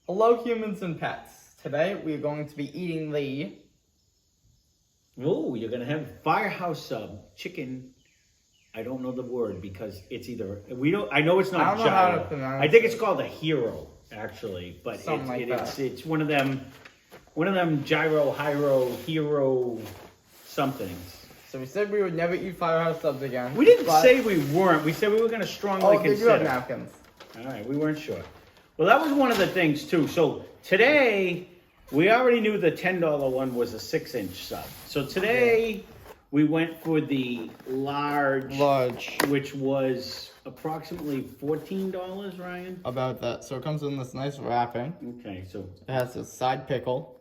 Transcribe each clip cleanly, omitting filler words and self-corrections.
Hello, humans and pets. Today we're going to be eating the. Oh, you're gonna have Firehouse chicken. I don't know the word because it's either we don't. I know it's not I don't know how to Gyro. pronounce I think it. it's called a Hero actually, but Something like that. it's one of them Gyro, Hero somethings. So we said we would never eat Firehouse subs again. We didn't but- say we weren't. We said we were gonna strongly Oh, they do consider. have napkins. All right, we weren't sure. Well, that was one of the things too. So today, we already knew the $10 one was a 6-inch sub. So today, we went for the large, which was approximately $14, Ryan. About that. So it comes in this nice wrapping. Okay, so It has a side pickle.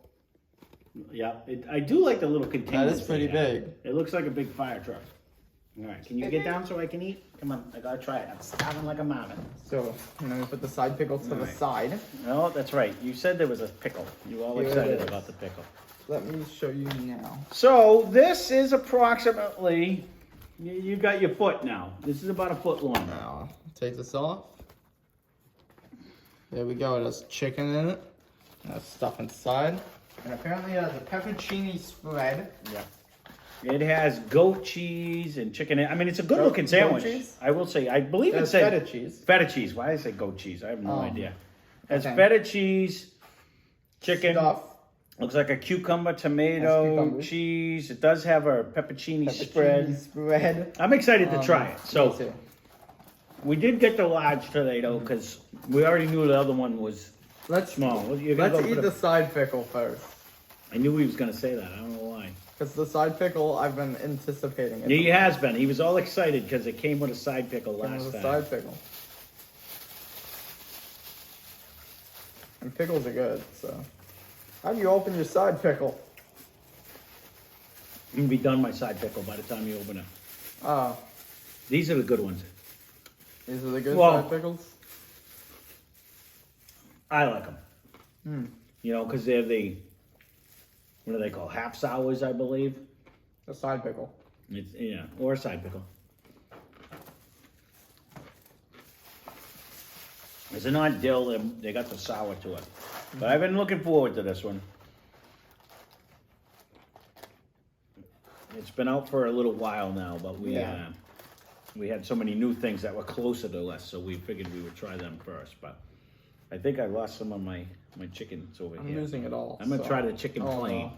yeah, I do like the little container. That is pretty big. It looks like a big fire truck. All right, can you get down so I can eat? Come on, I gotta try it. I'm starving like a marvin. So, and then we put the side pickle to the Alright. side. No, that's right. You said there was a pickle. You were all Here it excited is. about the pickle. Let me show you now. So this is approximately, you got your foot now. This is about a foot long. Now, take this off. There we go. It has chicken in it. It has stuff inside. And apparently it has a pepperoni spread. Yeah. It has goat cheese and chicken. I mean, it's a good Goat- looking goat sandwich. cheese? I will say. I believe It it has said feta cheese. Feta cheese. Why did I say goat cheese? I have no idea. It has okay. feta cheese, chicken. Stuff. Looks like a cucumber, tomato, cucumbers. cheese. It does have a pepperoni Pepperoni spread. spread. I'm excited to try it. Me So too. we did get the large today though, because we already knew the other one was Let's small. You're gonna let's go for eat the side pickle first. I knew he was gonna say that. I don't know why. Because the side pickle, I've been anticipating it. Yeah, he has been. He was all excited because it came with a side pickle It last was a time. side pickle. And pickles are good, so. How do you open your side pickle? I'm gonna be done my side pickle by the time you open it. Oh, These are the good ones. these are the good Well- side pickles? I like them. Hmm. You know, because they're the, what do they call, half sours, I believe. The side pickle. It's, yeah, or a side pickle. It's not dill. They got the sour to it. But I've been looking forward to this one. It's been out for a little while now, but we had so many new things that were closer to us, so we figured we would try them first. But I think I lost some of my chickens over I'm here. losing it all. I'm gonna so- try the chicken Oh, plain.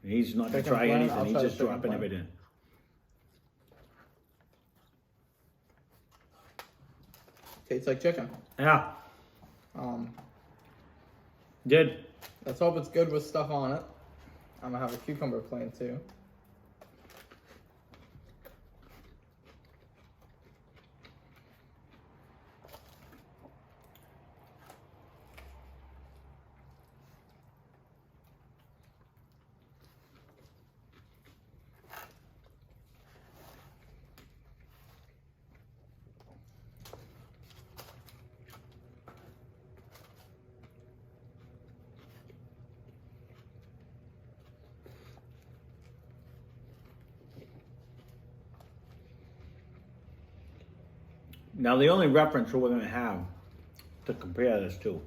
no. He's not gonna Chicken try plain? anything. I'll He's try the just chicken dropping plain. everything. Tastes like chicken. Yeah, Um, did. let's hope it's good with stuff on it. I'm gonna have a cucumber plain too. Now the only reference we're gonna have to compare this to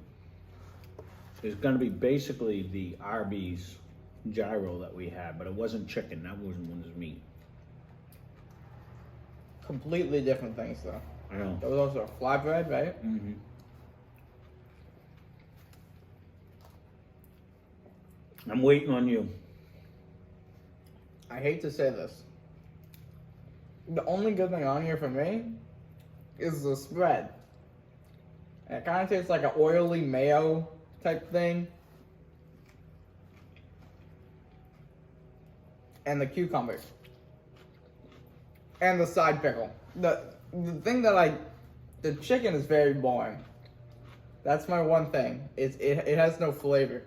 is gonna be basically the Arby's gyro that we had, but it wasn't chicken. That was meat. Completely different things though. I know. Those are flatbread, right? Mm-hmm. I'm waiting on you. I hate to say this. The only good thing on here for me is the spread. And it kind of tastes like an oily mayo type thing. And the cucumber. And the side pickle. The thing that the chicken is very boring. That's my one thing. It has no flavor.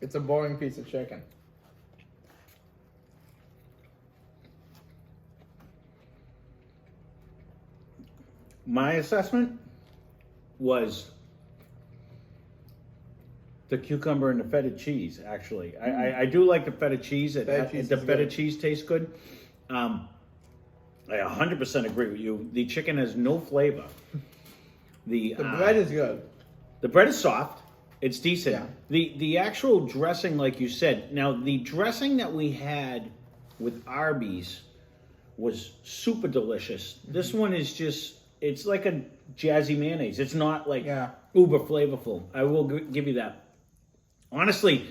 It's a boring piece of chicken. My assessment was the cucumber and the feta cheese, actually. I do like the feta cheese. The feta cheese tastes good. I 100% agree with you. The chicken has no flavor. The bread is good. The bread is soft. It's decent. Yeah. The actual dressing, like you said. Now, the dressing that we had with Arby's was super delicious. This one is just, it's like a jazzy mayonnaise. It's not like uber flavorful. I will give you that. Honestly,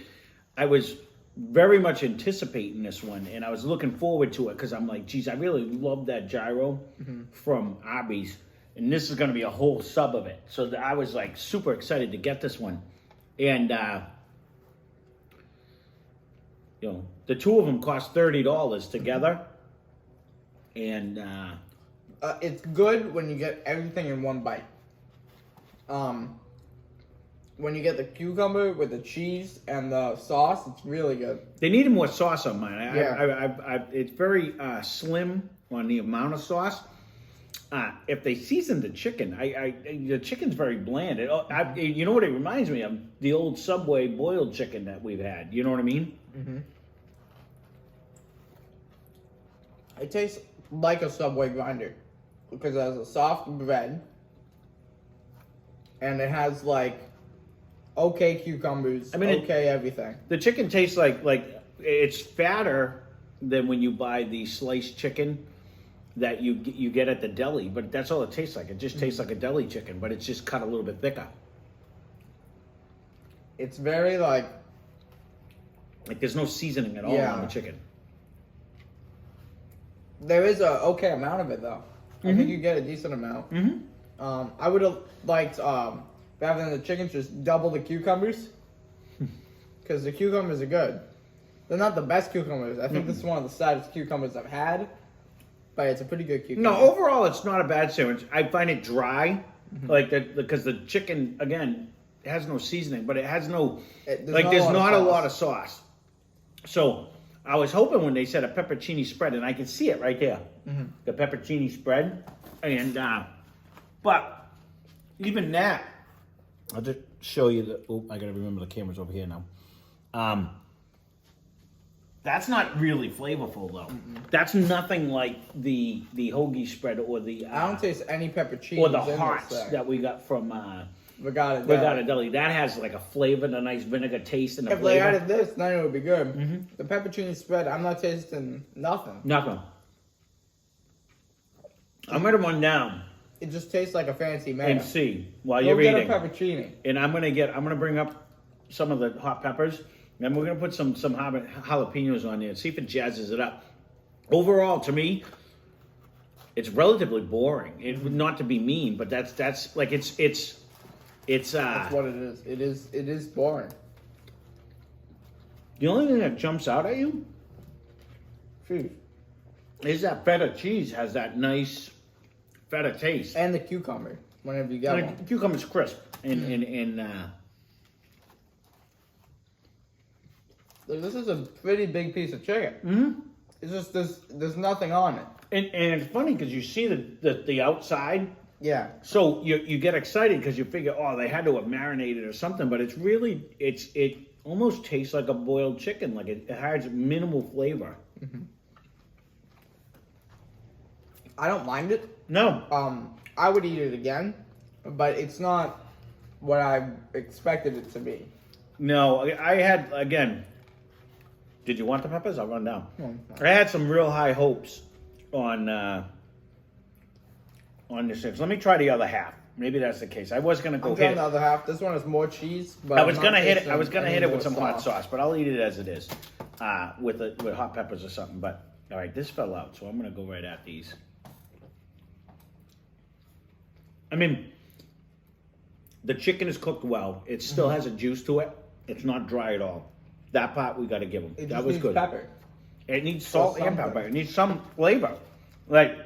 I was very much anticipating this one, and I was looking forward to it because I'm like, geez, I really love that gyro from Arby's, and this is going to be a whole sub of it. So I was like super excited to get this one, and you know, the two of them cost $30 together, and it's good when you get everything in one bite. When you get the cucumber with the cheese and the sauce, it's really good. They needed more sauce on mine. Yeah. It's very slim on the amount of sauce. If they seasoned the chicken, the chicken's very bland. You know what it reminds me of? The old Subway boiled chicken that we've had. You know what I mean? Mm-hmm. It tastes like a Subway grinder because it has a soft bread and it has like okay cucumbers, okay everything. The chicken tastes like it's fatter than when you buy the sliced chicken that you get at the deli, but that's all it tastes like. It just tastes like a deli chicken, but it's just cut a little bit thicker. It's very like there's no seasoning at all on the chicken. There is a okay amount of it though. I think you get a decent amount. I would have liked rather than the chicken, just double the cucumbers. Because the cucumbers are good. They're not the best cucumbers. I think this is one of the saddest cucumbers I've had. But it's a pretty good cucumber. No, overall, it's not a bad sandwich. I find it dry. Like that, because the chicken, again, has no seasoning. But it has no, there's not a lot of sauce. So, I was hoping when they said a pepperoni spread, and I can see it right there. The pepperoni spread. And, but, even that, I'll just show you the. Oh, I gotta remember the camera's over here now. That's not really flavorful though. That's nothing like the hoagie spread or the. I don't taste any pepperoni. Or the hearts that we got from Vegata Deli. That has like a flavor, a nice vinegar taste, and a if flavor. If they added this, then it would be good. The pepperoni spread, I'm not tasting nothing. Nothing. I'm gonna run down. It just tastes like a fancy mayo. And see while you're get eating. a pepperoni. And I'm gonna bring up some of the hot peppers, and we're gonna put some jalapenos on there and see if it jazzes it up. Overall, to me, it's relatively boring. Not to be mean, but that's like it's. That's what it is. It is boring. The only thing that jumps out at you Food. is that feta cheese has that nice feta taste. And the cucumber, whenever you get one. The cucumber's crisp. And this is a pretty big piece of chicken. It's just there's nothing on it. And it's funny because you see the outside. Yeah. So you get excited because you figure, oh, they had to have marinated or something, but it's really it almost tastes like a boiled chicken. Like it has minimal flavor. I don't mind it. No. I would eat it again, but it's not what I expected it to be. No, I had, again, did you want the peppers? I'll run down. No. I had some real high hopes on this thing. So let me try the other half. Maybe that's the case. I was gonna go I'm hit trying it. the other half. This one has more cheese, but I was gonna hit it. I was gonna hit it with some hot sauce. sauce, but I'll eat it as it is, with hot peppers or something. But all right, this fell out, so I'm gonna go right at these. I mean, the chicken is cooked well. It still has a juice to it. It's not dry at all. That part we got to give them. It that just was needs good. pepper. It needs salt and something. pepper. It needs some flavor. Like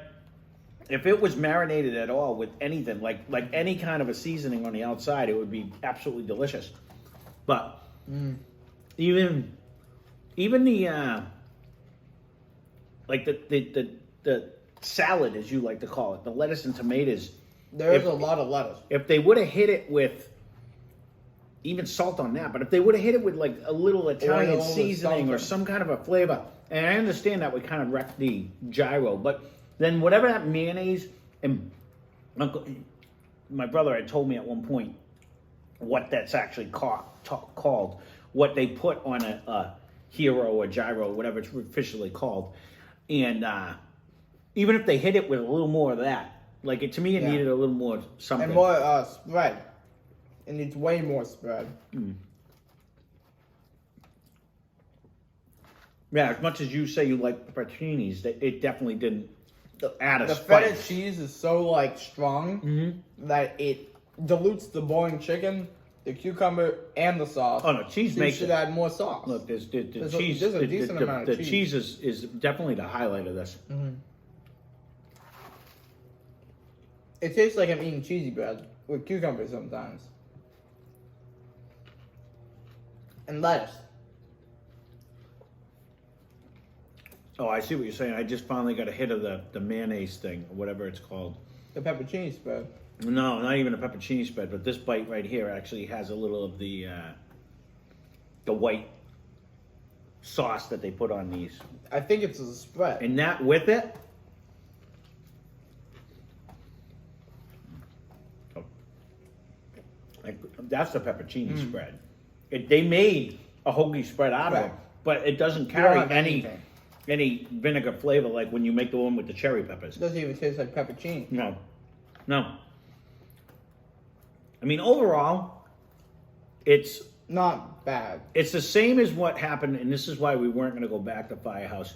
if it was marinated at all with anything, like any kind of a seasoning on the outside, it would be absolutely delicious. But even the like the salad, as you like to call it, the lettuce and tomatoes. There's a lot of lettuce. If they would have hit it with even salt on that, but if they would have hit it with like a little Italian Oil or seasoning or some kind of a flavor, and I understand that would kind of wreck the gyro, but then whatever that mayonnaise, and my brother had told me at one point, what that's actually called, what they put on a Hero or Gyro, whatever it's officially called. And even if they hit it with a little more of that, like to me, it needed a little more something. And more spread. It needs way more spread. Mm. Yeah, as much as you say you like pepperoncinis, it definitely didn't add a The spice. feta cheese is so like strong that it dilutes the boring chicken, the cucumber, and the sauce. Oh no, cheese So makes you should add more sauce. Look, the cheese. There's a decent amount of the cheese. cheese is definitely the highlight of this. It tastes like I'm eating cheesy bread with cucumber sometimes. And lettuce. Oh, I see what you're saying. I just finally got a hit of the mayonnaise thing, or whatever it's called. The pepperoni spread. No, not even a pepperoni spread, but this bite right here actually has a little of the white sauce that they put on these. I think it's a spread. And that with it, like that's the pepperoni spread. They made a hoagie spread out of it, but it doesn't carry any vinegar flavor like when you make the one with the cherry peppers. It doesn't even taste like pepperoni. No. I mean, overall, it's not bad. It's the same as what happened, and this is why we weren't going to go back to Firehouse.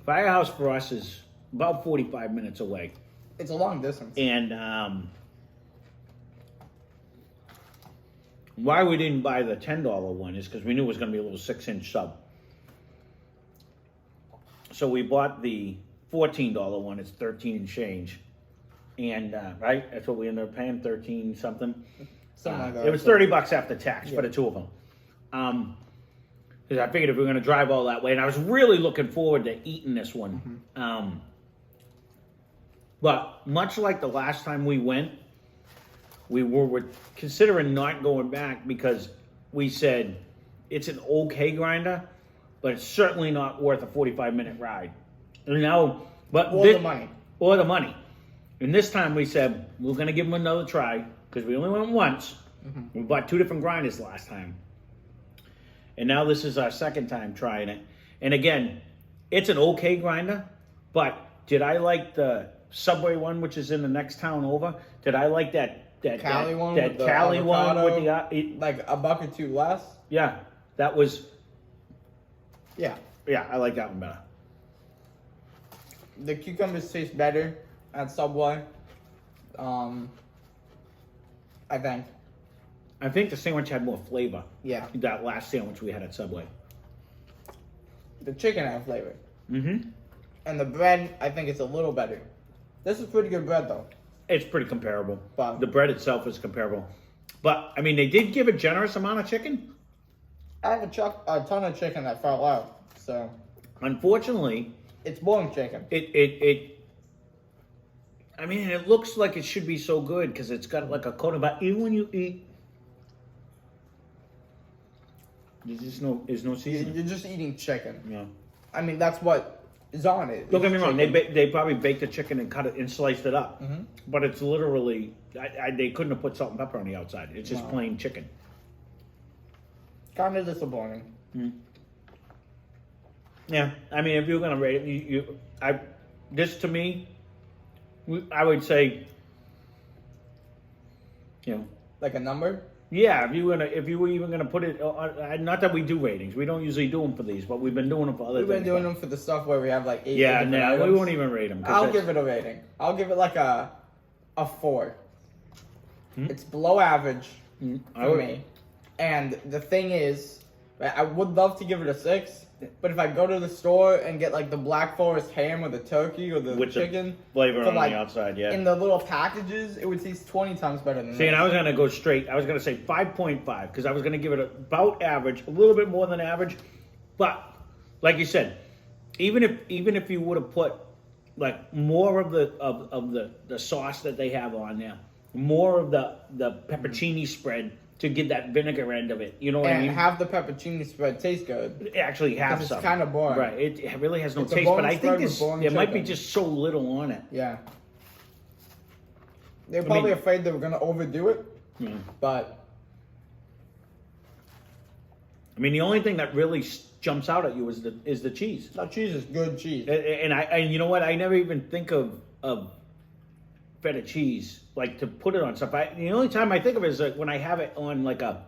Firehouse for us is about 45 minutes away. It's a long distance. And why we didn't buy the $10 one is because we knew it was going to be a little 6-inch sub. So we bought the $14 one. It's 13 and change. And, right? That's what we ended up paying, 13 something. Something like that. It was $30 after tax for the two of them. Because I figured if we were going to drive all that way, and I was really looking forward to eating this one. But much like the last time we went, we were considering not going back because we said it's an okay grinder, but it's certainly not worth a 45-minute ride. You know, but the money. Or the money. And this time we said we're going to give them another try because we only went once. We bought 2 different grinders last time. And now this is our second time trying it. And again, it's an okay grinder, but did I like the Subway one, which is in the next town over? Did I like that Cali one? That with Cali the one with avocado, like a buck or two less? Yeah, that was... Yeah. Yeah, I like that one better. The cucumbers taste better at Subway. I think the sandwich had more flavor. Yeah. That last sandwich we had at Subway. The chicken had flavor. Mm-hmm. And the bread, I think it's a little better. This is pretty good bread, though. It's pretty comparable. Wow. The bread itself is comparable. But, I mean, they did give a generous amount of chicken. I have a ton of chicken that fell out, so... Unfortunately... It's boring chicken. I mean, it looks like it should be so good because it's got like a coating, but even when you eat... There's no seasoning. You're just eating chicken. Yeah. I mean, that's what is on it. Don't get me wrong. They probably baked the chicken and cut it and sliced it up. But it's literally... they couldn't have put salt and pepper on the outside. It's just plain chicken. Kind of disappointing. Yeah, I mean, if you're gonna rate it, this to me, I would say, Like a number? yeah. If you were even gonna put it, not that we do ratings, we don't usually do them for these, but we've been doing them for other. We've been doing them for the stuff where we have like 8 Yeah, different no, items. we won't even rate them. I'll give it a rating. I'll give it like a 4. It's below average for me. And the thing is, I would love to give it a 6. But if I go to the store and get like the Black Forest ham or the turkey or the With chicken, the flavor for, on like, the outside, yeah. in the little packages, it would taste 20 times better than See, this. and I was gonna go straight. I was gonna say 5.5 because I was gonna give it about average, a little bit more than average. But like you said, even if you would have put like more of the sauce that they have on there, more of the pepperoni spread to get that vinegar end of it, you know what I mean? And have the pepperoni spread taste good. It actually have Because some. it's kind of boring. Right, it really has no It's a taste, bone but I spread think with boring there might be chicken. just so little on it. Yeah. They're probably afraid they were going to overdo it. Yeah. But I mean, the only thing that really jumps out at you is the cheese. No, cheese is good cheese. And you know what? I never even think of feta cheese, like to put it on stuff. The only time I think of it is like when I have it on like a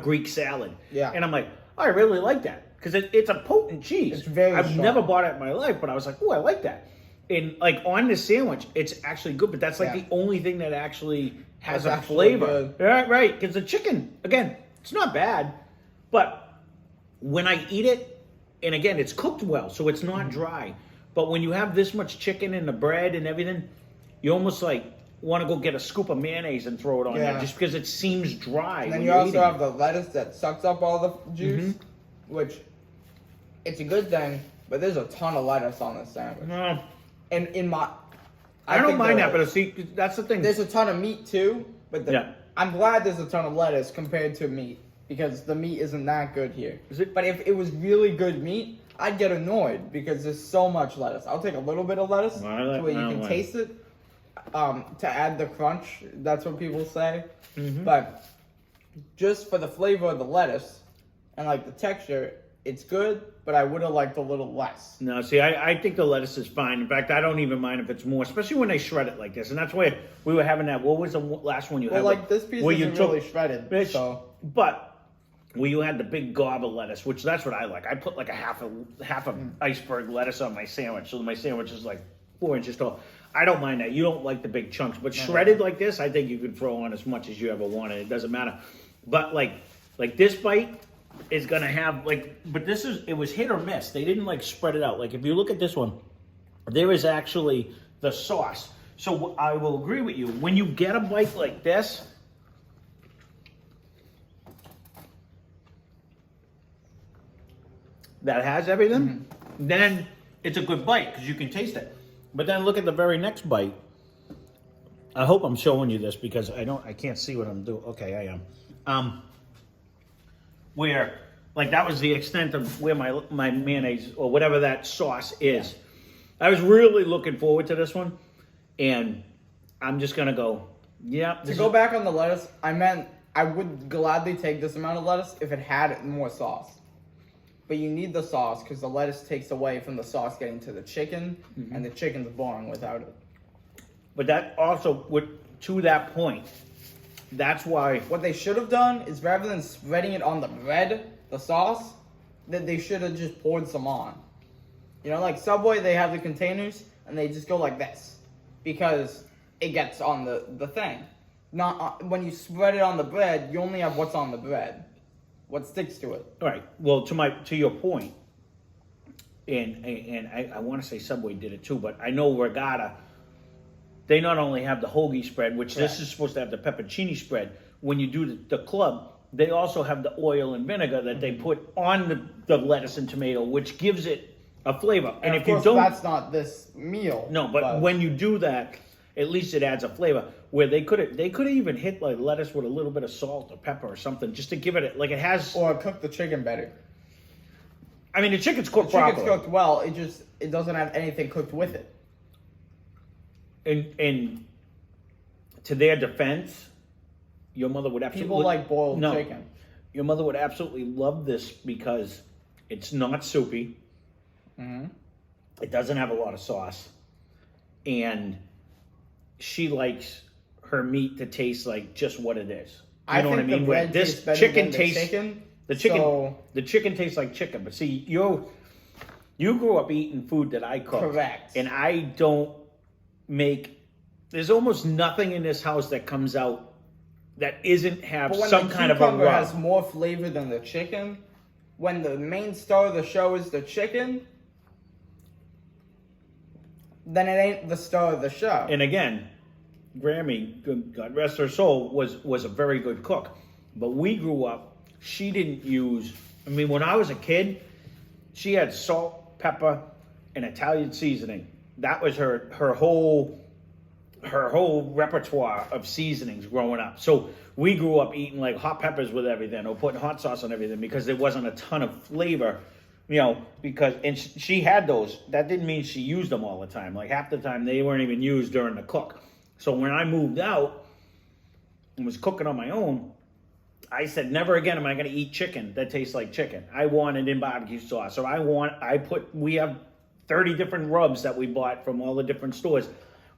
Greek salad. Yeah. And I'm like, oh, I really like that because it's a potent cheese. It's very I've strong. never bought it in my life, but I was like, oh, I like that. And like on this sandwich, it's actually good, but that's like the only thing that actually has That's a actually flavor. good. Right. Because the chicken, again, it's not bad, but when I eat it, and again, it's cooked well, so it's not dry. But when you have this much chicken and the bread and everything, you almost like want to go get a scoop of mayonnaise and throw it on there just because it seems dry. And then you also have the lettuce that sucks up all the juice, which it's a good thing, but there's a ton of lettuce on this sandwich. No, And in my... I don't think mind that, but see, that's the thing. there's a ton of meat too, but I'm glad there's a ton of lettuce compared to meat, because the meat isn't that good here. Is it? But if it was really good meat, I'd get annoyed because there's so much lettuce. I'll take a little bit of lettuce so you can taste it, to add the crunch. That's what people say. But just for the flavor of the lettuce and like the texture, it's good, but I would have liked a little less. No, see, I think the lettuce is fine. In fact, I don't even mind if it's more, especially when they shred it like this. And that's why we were having that. What was the last one you had? Well, like this piece isn't really shredded, so. But where you had the big gob of lettuce, which that's what I like. I put like a half a iceberg lettuce on my sandwich, so my sandwich is like 4 inches tall. I don't mind that. You don't like the big chunks, but shredded like this, I think you can throw on as much as you ever want, and it doesn't matter. But like this bite is gonna have but it was hit or miss. They didn't like spread it out. Like if you look at this one, there is actually the sauce. So I will agree with you. When you get a bite like this, that has everything, then it's a good bite because you can taste it. But then look at the very next bite. I hope I'm showing you this because I can't see what I'm doing. Okay, I am. Where like that was the extent of where my mayonnaise or whatever that sauce is. I was really looking forward to this one, and I'm just gonna go. Yeah. To go back on the lettuce, I meant I would gladly take this amount of lettuce if it had more sauce. But you need the sauce because the lettuce takes away from the sauce getting to the chicken, and the chicken's boring without it. But that also to that point. That's why what they should have done is rather than spreading it on the bread, the sauce, that they should have just poured some on. You know, like Subway, they have the containers and they just go like this because it gets on the thing. Not when you spread it on the bread, you only have what's on the bread, what sticks to it. All right. Well, to your point, and I want to say Subway did it too, but I know Regatta. They not only have the hoagie spread, which this is supposed to have the peppercini spread. When you do the club, they also have the oil and vinegar that they put on the lettuce and tomato, which gives it a flavor. And if you don't, that's not this meal. No, but when you do that, at least it adds a flavor. Where they could have even hit like lettuce with a little bit of salt or pepper or something, just to give it like it has. Or cook the chicken better. I mean, the chicken's cooked properly. The chicken's cooked well. It doesn't have anything cooked with it. And to their defense, your mother would absolutely... People like boiled chicken. Your mother would absolutely love this because it's not soupy. It doesn't have a lot of sauce. And she likes her meat to taste like just what it is. You know what I mean? Where this chicken tastes... The chicken tastes like chicken. But see, you grew up eating food that I cook. Correct. And I don't there's almost nothing in this house that comes out that isn't have some kind of a rub. When the cucumber has more flavor than the chicken, when the main star of the show is the chicken, then it ain't the star of the show. And again, Grammy, God rest her soul, was a very good cook. But we grew up, she didn't use, I mean, when I was a kid, she had salt, pepper, and Italian seasoning. That was her whole repertoire of seasonings growing up. So we grew up eating like hot peppers with everything, or putting hot sauce on everything because there wasn't a ton of flavor, you know. And she had those. That didn't mean she used them all the time. Like half the time they weren't even used during the cook. So when I moved out and was cooking on my own, I said, never again am I going to eat chicken that tastes like chicken. I want it in barbecue sauce. Or we have 30 different rubs that we bought from all the different stores.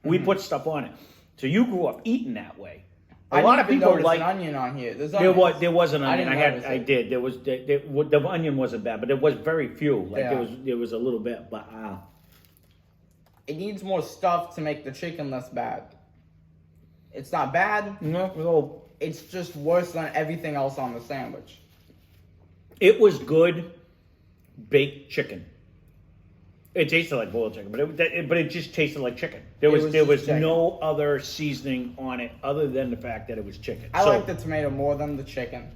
We put stuff on it. So you grew up eating that way. A lot of people like like an onion on here. there was an onion. I did. The onion wasn't bad, but there was very few. Like Yeah. there was a little bit, but It needs more stuff to make the chicken less bad. It's not bad. no, It's just worse than everything else on the sandwich. it was good baked chicken. It tasted like boiled chicken, but it just tasted like chicken. There was chicken. no other seasoning on it other than the fact that it was chicken. I like the tomato more than the chicken.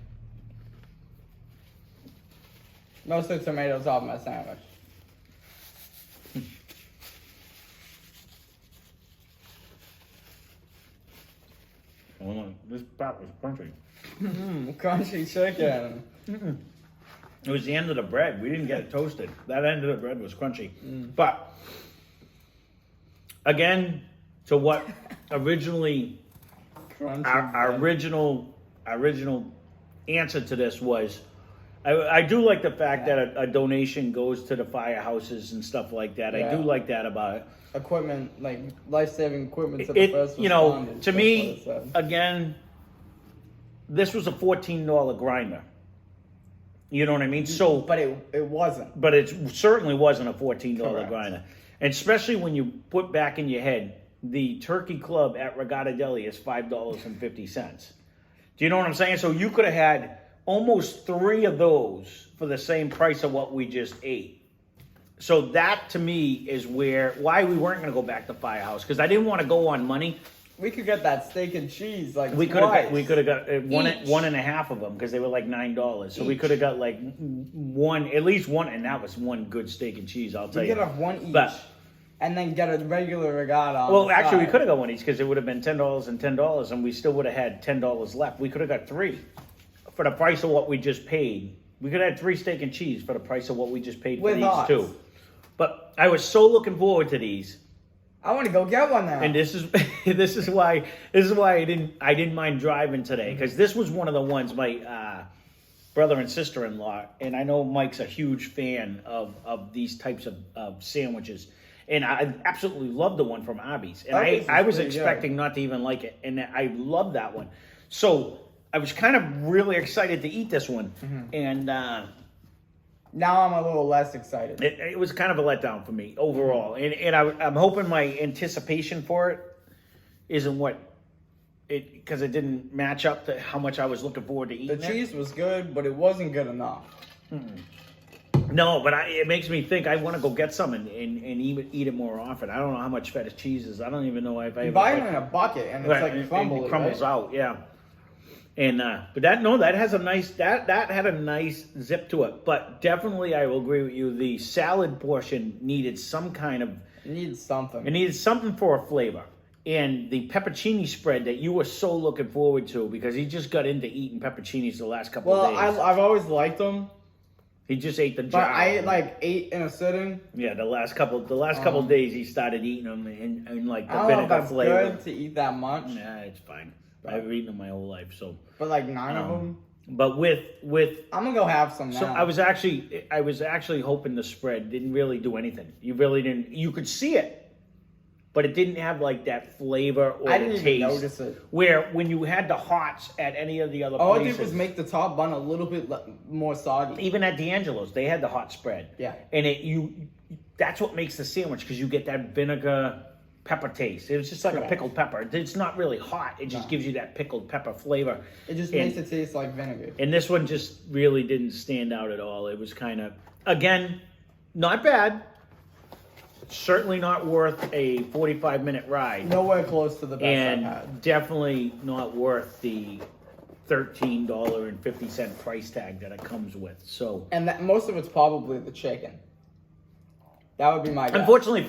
Most of the tomatoes off my sandwich. Hold on, this part was crunchy. Crunchy chicken. It was the end of the bread. We didn't get it toasted. That end of the bread was crunchy. But again, to what originally Crunchy our bread. original answer to this was, I do like the fact that a donation goes to the firehouses and stuff like that. I do like that about it. Equipment, like life-saving equipment to the first You know, responders, to that's me, what it said. again, this was a $14 grinder. You know what I mean? So, But it wasn't. but it certainly wasn't a $14 Correct. grinder. And especially when you put back in your head, the turkey club at Regatta Deli is $5.50. Do you know what I'm saying? So you could have had almost 3 of those for the same price of what we just ate. So that to me is why we weren't going to go back to Firehouse, because I didn't want to go on money. We could get that steak and cheese like We could have got one Each. one and a half of them because they were like $9. So we Each. could have got like at least one, and that was one good steak and cheese. I'll tell We you. could have one each, But- and then get a regular regatta. On Well, the actually, we side. could have got one each because it would have been $10 and $10, and we still would have had $10 left. We could have got 3 for the price of what we just paid. We could have had 3 steak and cheese for the price of what we just paid for With these us. two. But I was so looking forward to these. I want to go get one now. And this is why I didn't mind driving today, because this was one of the ones my brother and sister-in-law, and I know Mike's a huge fan of these types of sandwiches, and I absolutely love the one from Arby's, and Arby's is I was pretty good. expecting not to even like it, and I love that one. So I was kind of really excited to eat this one, and Now I'm a little less excited. it was kind of a letdown for me overall, and I'm hoping my anticipation for it isn't what it, because it didn't match up to how much I was looking forward to The eating it. cheese was good, but it wasn't good enough. No, but it makes me think I want to go get some and eat it more often. I don't know how much feta cheese is. I don't even know if I You ever buy it in a bucket, and it's like it crumbly, crumbles right? out, yeah. And but that has a nice that had a nice zip to it. But definitely, I will agree with you. The salad portion needed some kind of It needs something. It needed something for a flavor. And the pepperoni spread that you were so looking forward to, because he just got into eating pepperonis the last couple Well, of days. I've always liked them, He just ate the but jar. I ate ate in a sitting. Yeah, the last couple of days he started eating them and like the I don't know if vinegar that's flavor. good to eat that much, Nah, it's fine. I've eaten them my whole life, so. but like 9 of them. But with I'm gonna go have some now. so I was actually hoping the spread didn't really do anything. You really didn't. You could see it, but it didn't have like that flavor or I the didn't taste. even notice it. Where when you had the hots at any of the other All I places, did was make the top bun a little bit more soggy. even at D'Angelo's, they had the hot spread. Yeah. And that's what makes the sandwich, because you get that vinegar pepper taste. It was just like Correct. a pickled pepper. It's not really hot. It just gives you that pickled pepper flavor. It just And- makes it taste like vinegar. And this one just really didn't stand out at all. It was kind of, again, not bad. Certainly not worth a 45-minute ride. Nowhere close to the best And I've had. definitely not worth the $13.50 price tag that it comes with. So, And most of it's probably the chicken. That would be my guess. unfortunately,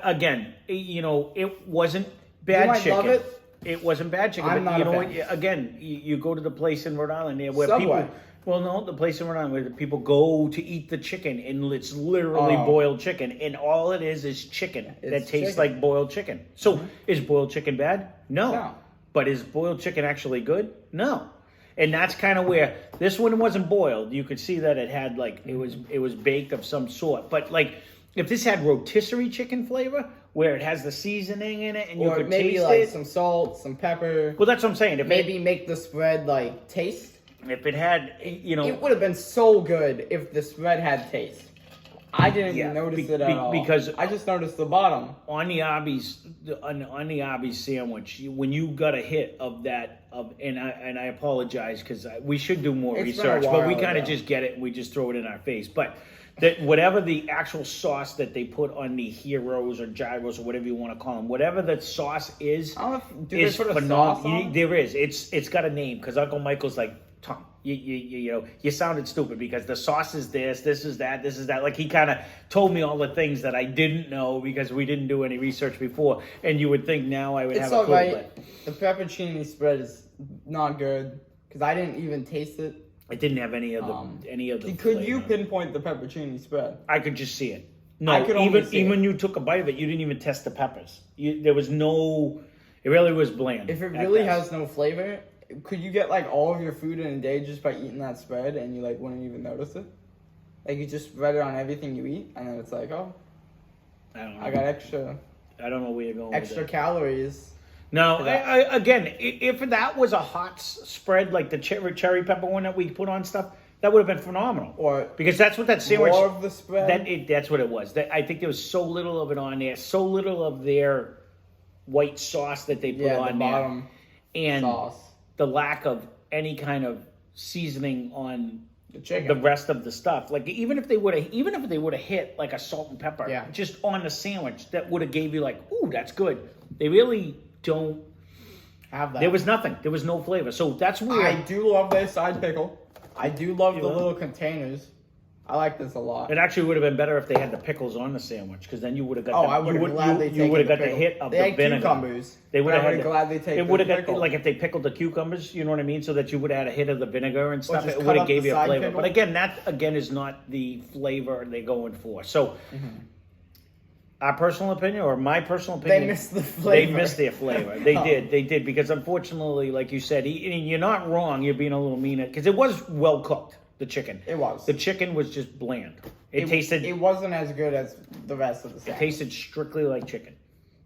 again, it wasn't bad might chicken. love it. It wasn't bad chicken. I'm but not you a know what? fan. Again, you go to the place in Rhode Island there where Subway. people. Well, no, the place in Rhode Island where people go to eat the chicken, and it's literally Oh. boiled chicken, and all it is chicken that It's tastes chicken. like boiled chicken. So, is boiled chicken bad? No. No. But is boiled chicken actually good? No. And that's kind of where this one wasn't boiled. You could see that it had like it was baked of some sort. But like if this had rotisserie chicken flavor, where it has the seasoning in it, and you Or could maybe taste like it. some salt, some pepper. Well, that's what I'm saying. If Maybe make the spread like taste. if it had, you know, It would have been so good if the spread had taste. I didn't Yeah, notice it at all. because I just noticed the bottom. on the Arby's sandwich, when you got a hit of that and I apologize because we should do more It's been a research, but we while kind of ago. just get it and we just throw it in our face. But that whatever the actual sauce that they put on the Heroes or Gyros or whatever you want to call them, whatever the sauce is, I don't know if, do is they put a phenomenal. sauce on? There is. It's got a name because Uncle Michael's like, Tom, you know, you sounded stupid because the sauce is this is that, this is that. Like he kind of told me all the things that I didn't know because we didn't do any research before. And you would think now I would It's have a clue. alright. The pepperoni spread is not good because I didn't even taste it. It didn't have any of the. Could you flavor. pinpoint the pepperoni spread? I could just see it. No, I could only see even it. when you took a bite of it, you didn't even test the peppers. There was no. It really was bland. If it at really best. has no flavor, could you get like all of your food in a day just by eating that spread and you like wouldn't even notice it? Like you just spread it on everything you eat and then it's like, oh, I don't know. I got extra I don't know where you're going. extra with that. calories. No, that. again, if that was a hot spread like the cherry pepper one that we put on stuff, that would have been phenomenal. Or Because that's what that sandwich. more of the spread. That's what it was. I think there was so little of it on there, so little of their white sauce that they put yeah, on the there, bottom and sauce. the lack of any kind of seasoning on The chicken. the rest of the stuff. Like even if they would have hit like a salt and pepper, Yeah. just on the sandwich, that would have gave you like, ooh, that's good. They really don't. Have that. There was nothing. There was no flavor. So that's weird. I do love their side pickle. I do love You the love little containers. I like this a lot. It actually would have been better if they had the pickles on the sandwich, because then you would have got. Oh, I would have gladly taken you would have the got the pickle. hit of they the had vinegar. cucumbers. They would but have I had would have gladly taken It would have the got pickle. like if they pickled the cucumbers, you know what I mean, so that you would have had a hit of the vinegar and stuff. just It cut would have up gave the you a side flavor. pickle. But again, that is not the flavor they're going for. So, our personal opinion, or my personal opinion, They missed the flavor. They missed their flavor. They Oh. did because unfortunately, like you said, and you're not wrong. You're being a little mean because it was well cooked. The chicken. It was. The chicken was just bland. It tasted. It wasn't as good as the rest of the It sandwich. tasted strictly like chicken.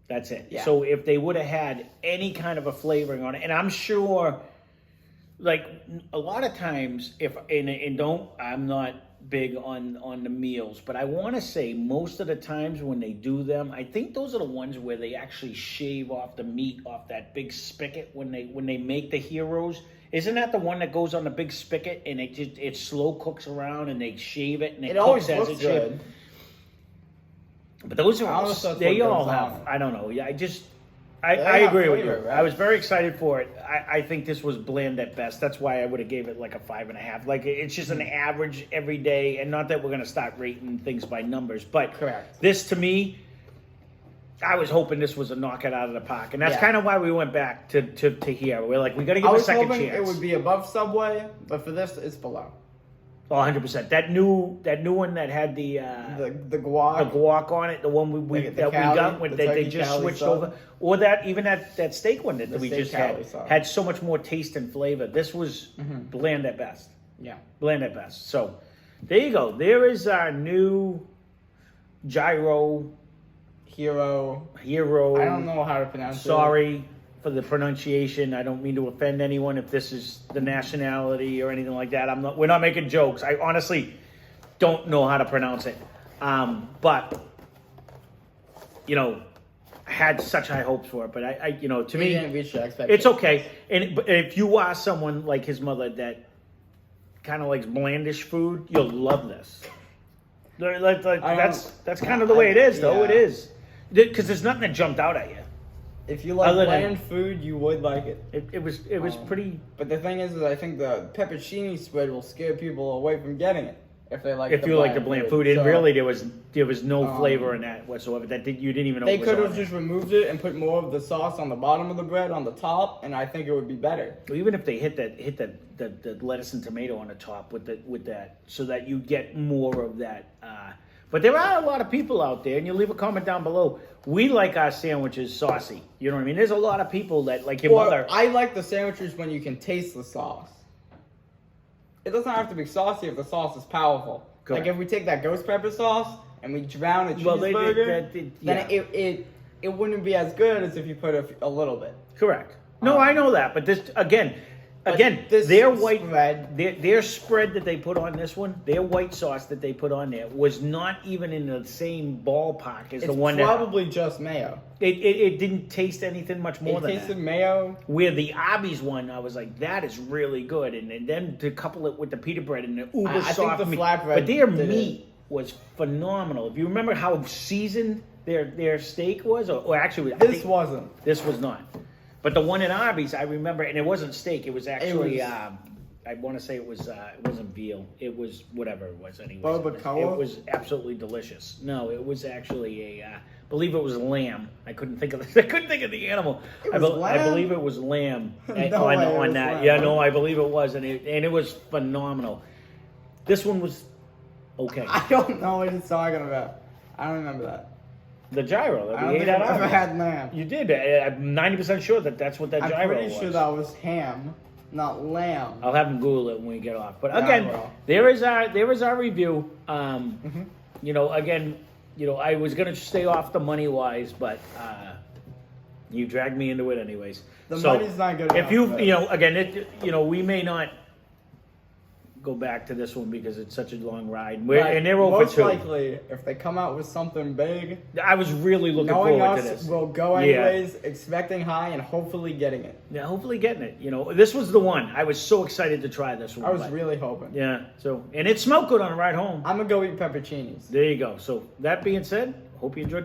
That's it. Yeah. So if they would have had any kind of a flavoring on it, and I'm sure, like a lot of times, I'm not big on the meals, but I want to say most of the times when they do them, I think those are the ones where they actually shave off the meat off that big spigot when they make the Heroes. Isn't that the one that goes on the big spigot and it slow cooks around and they shave it and It cooks always as looks it should? good. But those are I all, almost thought they what all goes have. on. I don't know. Yeah, I have agree with flavor, you. right? I was very excited for it. I think this was bland at best. That's why I would have gave it like a 5.5. Like it's just an average every day, and not that we're gonna start rating things by numbers, but Correct. this to me, I was hoping this was a knock it out of the park, and that's Yeah. kind of why we went back to here. We're like, we got to give I it a was second hoping chance. it would be above Subway, but for this, it's below. Oh, 100%. That new one that had the The guac. guac on it, the one we The that Cali, we got when the they turkey just Cali switched sauce. over, or that steak one that The we steak just Cali sauce. had so much more taste and flavor. This was bland at best. Yeah. Bland at best. So there you go. There is our new Gyro Hero. Hero. I don't know how to pronounce it. Sorry for the pronunciation. I don't mean to offend anyone if this is the nationality or anything like that. We're not making jokes. I honestly don't know how to pronounce it. But I had such high hopes for it. But I to We me, didn't reach the expectation. it's okay. But if you are someone like his mother that kind of likes blandish food, you'll love this. That's kind of the way it is, though. Yeah. It is. Because there's nothing that jumped out at you. If you like Other than- bland food, you would like it. It was pretty. But the thing is I think the pepperoni spread will scare people away from getting it if they like. If you like the bland food, and So really there was no flavor in that whatsoever. You didn't even know they it was could on have there. just removed it and put more of the sauce on the bottom of the bread on the top, and I think it would be better. Well, even if they hit the lettuce and tomato on the top with that, so that you get more of that. But there are a lot of people out there, and you leave a comment down below. We like our sandwiches saucy. You know what I mean? There's a lot of people that like your Or mother. I like the sandwiches when you can taste the sauce. it doesn't have to be saucy if the sauce is powerful. Correct. Like if we take that ghost pepper sauce and we drown a Well, they did- cheeseburger, yeah. then it wouldn't be as good as if you put a little bit. Correct. No, I know that, but this again, this their white spread- their spread that they put on this one, their white sauce that they put on there was not even in the same ballpark as It's the one probably just mayo. it didn't taste anything much more It than tasted that. mayo. Where the Arby's one, I was like, that is really good, and then to couple it with the pita bread and the uber I think soft the meat, flatbread but their did it. meat was phenomenal. If you remember how seasoned their steak was, or actually, I This think- wasn't. this was not. But the one at Arby's, I remember, and it wasn't steak. It was actually, was- I want to say it wasn't veal. It was whatever it was anyway. Barbacoa? It was absolutely delicious. No, it was actually I believe it was lamb. I couldn't think of the animal. It was I lamb? believe it was lamb. No on way it on was that. lamb. Yeah, no, I believe it was, and it was phenomenal. This one was okay. I don't know what he's talking about. I don't remember that. The gyro I that don't we think ate at I've ever Arby's. had lamb. You did. I'm 90% sure that's what that I'm gyro pretty was. sure that was ham, not lamb. I'll have him Google it when we get off. But Yeah, again, I will. there is our review. Mm-hmm. You know, again, I was gonna stay off the money wise, but you dragged me into it anyways. The So, money's not good If enough you for it. again, we may not go back to this one because it's such a long ride. But And they're over most two. likely, if they come out with something big, I was really looking knowing forward to us, this. we'll go Yeah. anyways, expecting high and hopefully getting it. Yeah, hopefully getting it. This was the one. I was so excited to try this one. I was but- really hoping. Yeah. So, and it smelled good on the ride home. I'm gonna go eat pepperoncinis. There you go. So that being said, hope you enjoyed the